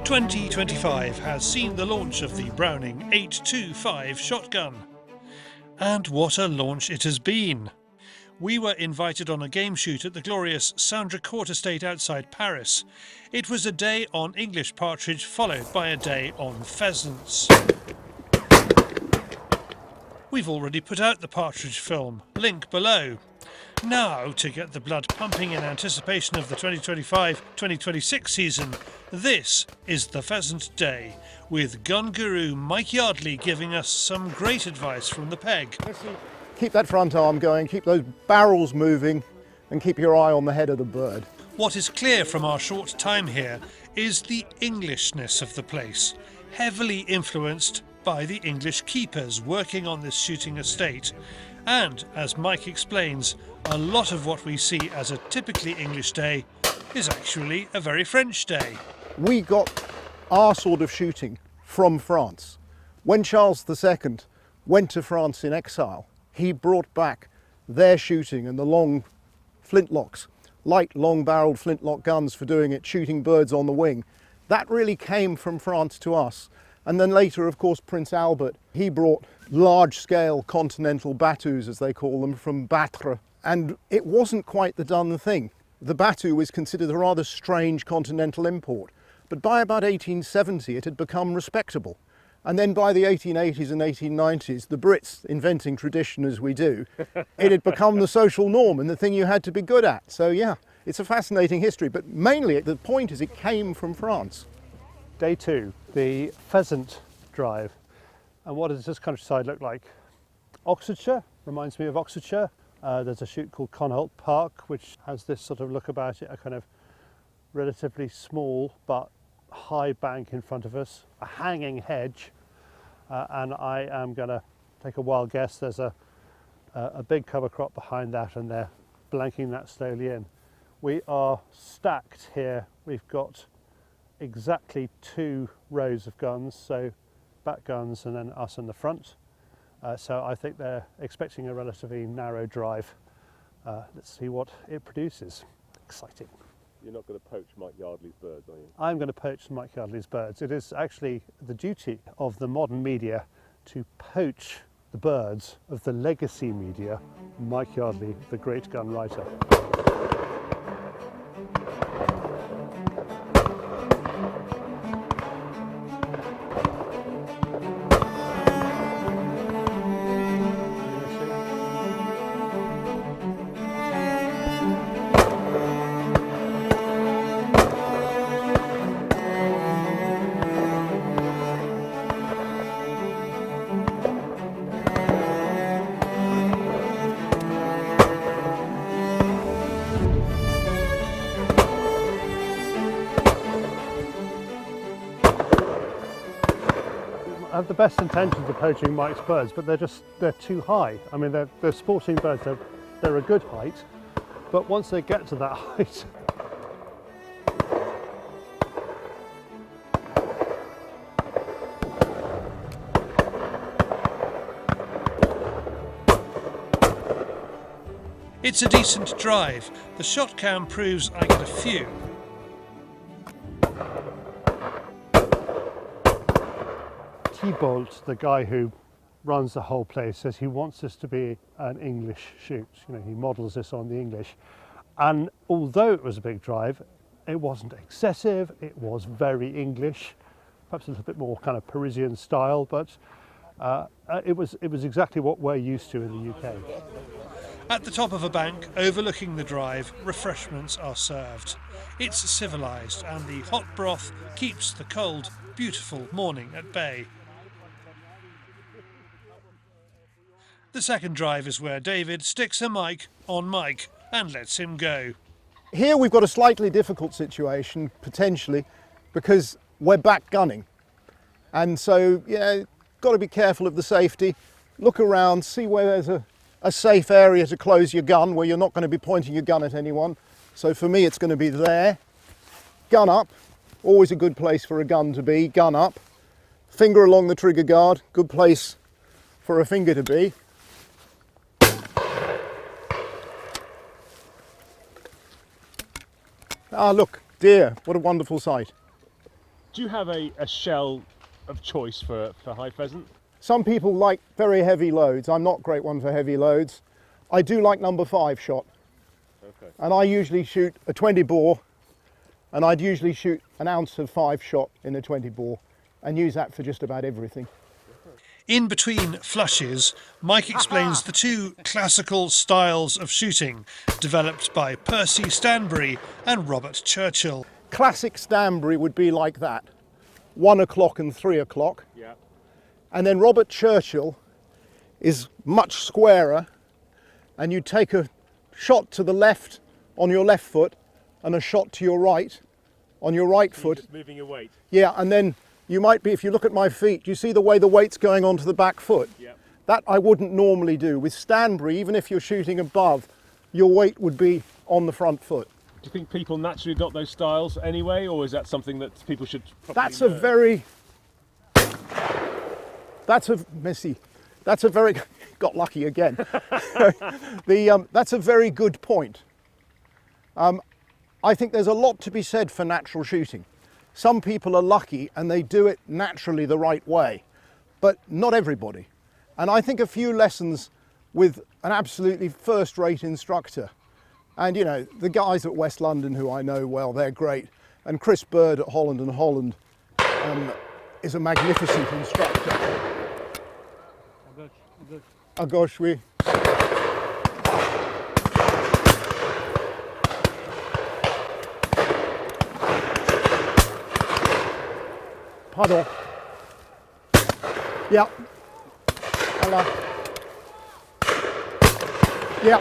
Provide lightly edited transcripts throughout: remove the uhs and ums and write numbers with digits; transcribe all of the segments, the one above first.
...2025 has seen the launch of the Browning 825 shotgun. And what a launch it has been! We were invited on a game shoot at the glorious Sandricourt estate outside Paris. It was a day on English partridge followed by a day on pheasants. We've already put out the partridge film, link below. Now, to get the blood pumping in anticipation of the 2025-2026 season, this is the Pheasant Day, with gun guru Mike Yardley giving us some great advice from the peg. Keep that front arm going, keep those barrels moving, and keep your eye on the head of the bird. What is clear from our short time here is the Englishness of the place, heavily influenced by the English keepers working on this shooting estate. And, as Mike explains, a lot of what we see as a typically English day is actually a very French day. We got our sort of shooting from France. When Charles II went to France in exile, he brought back their shooting and the long flintlocks, light long-barreled flintlock guns for doing it, shooting birds on the wing. That really came from France to us. And then later, of course, Prince Albert, he brought large-scale continental battues, as they call them, from Battre. And it wasn't quite the done thing. The battue was considered a rather strange continental import. But by about 1870, it had become respectable. And then by the 1880s and 1890s, the Brits, inventing tradition as we do, it had become the social norm and the thing you had to be good at. So yeah, it's a fascinating history, but mainly the point is it came from France. Day two, the pheasant drive. And what does this countryside look like? Oxfordshire, reminds me of Oxfordshire. There's a shoot called Connaught Park, which has this sort of look about it, a kind of relatively small but high bank in front of us, a hanging hedge, and I am going to take a wild guess. There's a big cover crop behind that, and they're blanking that slowly in. We are stacked here. We've got exactly 2 rows of guns, so back guns and then us in the front. So I think they're expecting a relatively narrow drive. Let's see what it produces. Exciting. You're not going to poach Mike Yardley's birds, are you? I'm going to poach Mike Yardley's birds. It is actually the duty of the modern media to poach the birds of the legacy media, Mike Yardley, the great gun writer. I have the best intentions of poaching Mike's birds, but they're too high. I mean, they're sporting birds, they're a good height, but once they get to that height, It's a decent drive. The shot cam proves I get a few. Bolt, the guy who runs the whole place, says he wants this to be an English shoot. You know, he models this on the English. And although it was a big drive, it wasn't excessive, it was very English, perhaps a little bit more kind of Parisian style, but it was exactly what we're used to in the UK. At the top of a bank overlooking the drive, refreshments are served. It's civilised, and the hot broth keeps the cold, beautiful morning at bay. The second drive is where David sticks a mic on Mike and lets him go. Here we've got a slightly difficult situation, potentially, because we're back gunning. And so, yeah, got to be careful of the safety. Look around, see where there's a safe area to close your gun, where you're not going to be pointing your gun at anyone. So for me, it's going to be there. Gun up, always a good place for a gun to be, gun up. Finger along the trigger guard, good place for a finger to be. Ah, look, deer, what a wonderful sight. Do you have a shell of choice for high pheasant? Some people like very heavy loads. I'm not a great one for heavy loads. I do like number 5 shot. Okay. And I usually shoot a 20 bore, and I'd usually shoot an ounce of 5 shot in a 20 bore and use that for just about everything. In between flushes, Mike explains the two classical styles of shooting developed by Percy Stanbury and Robert Churchill. Classic Stanbury would be like that, 1 o'clock and 3 o'clock. Yeah. And then Robert Churchill is much squarer, and you take a shot to the left on your left foot and a shot to your right on your right foot. Just moving your weight. Yeah, and then you might be, if you look at my feet, you see the way the weight's going onto the back foot? Yeah. That I wouldn't normally do. With Stanbury, even if you're shooting above, your weight would be on the front foot. Do you think people naturally adopt those styles anyway, or is that something that people should probably That's a very, that's a very, got lucky again. That's a very good point. I think there's a lot to be said for natural shooting. Some people are lucky and they do it naturally the right way, but not everybody. And I think a few lessons with an absolutely first-rate instructor. And you know, the guys at West London who I know well, they're great. And Chris Bird at Holland and Holland is a magnificent instructor. À gauche, oui. Pardon. Yeah. Voilà. Yeah.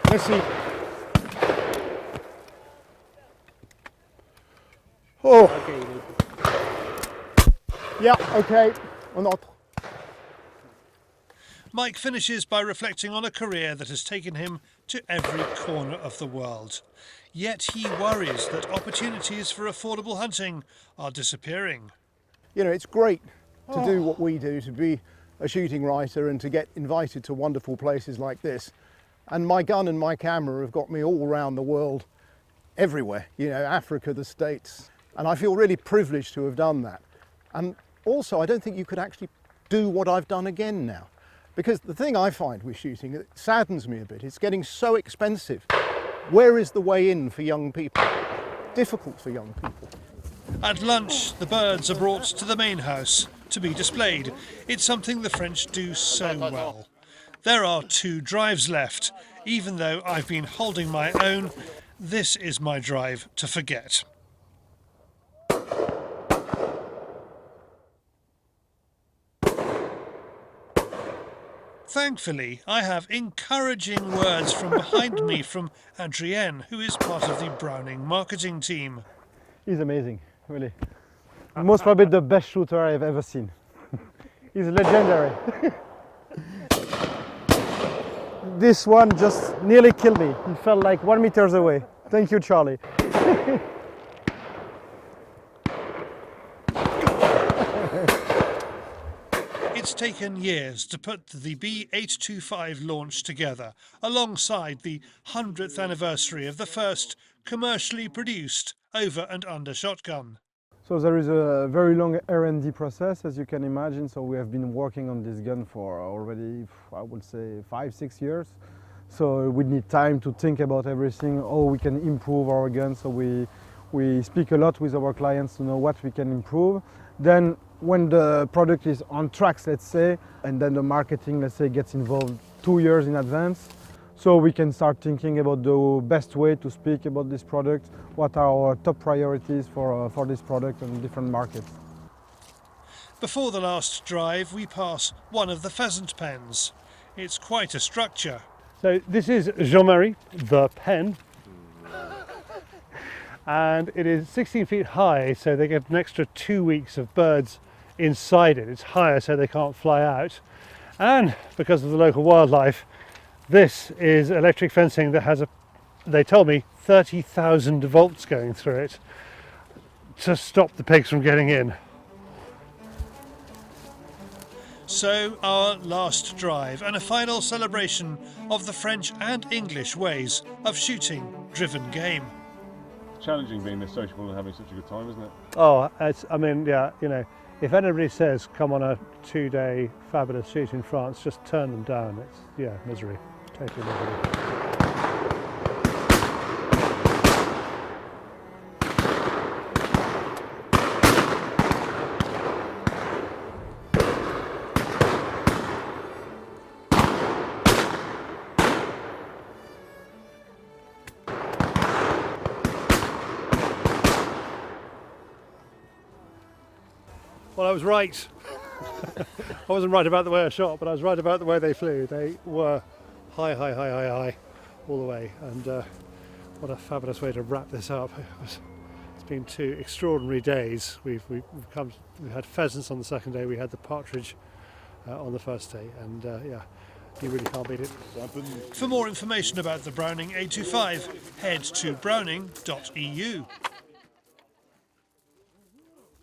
Merci. Oh. Yeah, okay. Un autre. Mike finishes by reflecting on a career that has taken him to every corner of the world. Yet he worries that opportunities for affordable hunting are disappearing. You know, it's great to do what we do, to be a shooting writer and to get invited to wonderful places like this. And my gun and my camera have got me all around the world, everywhere, you know, Africa, the States. And I feel really privileged to have done that. And also, I don't think you could actually do what I've done again now. Because the thing I find with shooting, it saddens me a bit, it's getting so expensive. Where is the way in for young people? Difficult for young people. At lunch, the birds are brought to the main house to be displayed. It's something the French do so well. There are 2 drives left. Even though I've been holding my own, this is my drive to forget. Thankfully, I have encouraging words from behind me from Adrienne, who is part of the Browning marketing team. He's amazing, really. Most probably the best shooter I've ever seen. He's legendary. This one just nearly killed me. He fell like 1 meter away. Thank you, Charlie. It's taken years to put the B825 launch together, alongside the 100th anniversary of the first commercially produced over and under shotgun. So there is a very long R&D process, as you can imagine. So we have been working on this gun for already, I would say, 5-6 years. So we need time to think about everything, how we can improve our gun. So we speak a lot with our clients to know what we can improve. Then when the product is on tracks, let's say, and then the marketing, let's say, gets involved 2 years in advance. So we can start thinking about the best way to speak about this product, what are our top priorities for this product in different markets. Before the last drive, we pass one of the pheasant pens. It's quite a structure. So this is Jean-Marie, the pen. And it is 16 feet high, so they get an extra 2 weeks of birds inside it. It's higher, so they can't fly out. And because of the local wildlife, this is electric fencing that has, they told me, 30,000 volts going through it to stop the pigs from getting in. So our last drive and a final celebration of the French and English ways of shooting driven game. Challenging being this sociable and having such a good time, isn't it? Oh, I mean, yeah, you know, if anybody says come on a 2-day fabulous shoot in France, just turn them down. It's, yeah, misery, totally misery. Well, I was right. I wasn't right about the way I shot, but I was right about the way they flew. They were high, high, high, high, high, all the way. And what a fabulous way to wrap this up. It's been 2 extraordinary days. We've had pheasants on the second day. We had the partridge on the first day, and yeah, you really can't beat it. For more information about the Browning 825, head to browning.eu.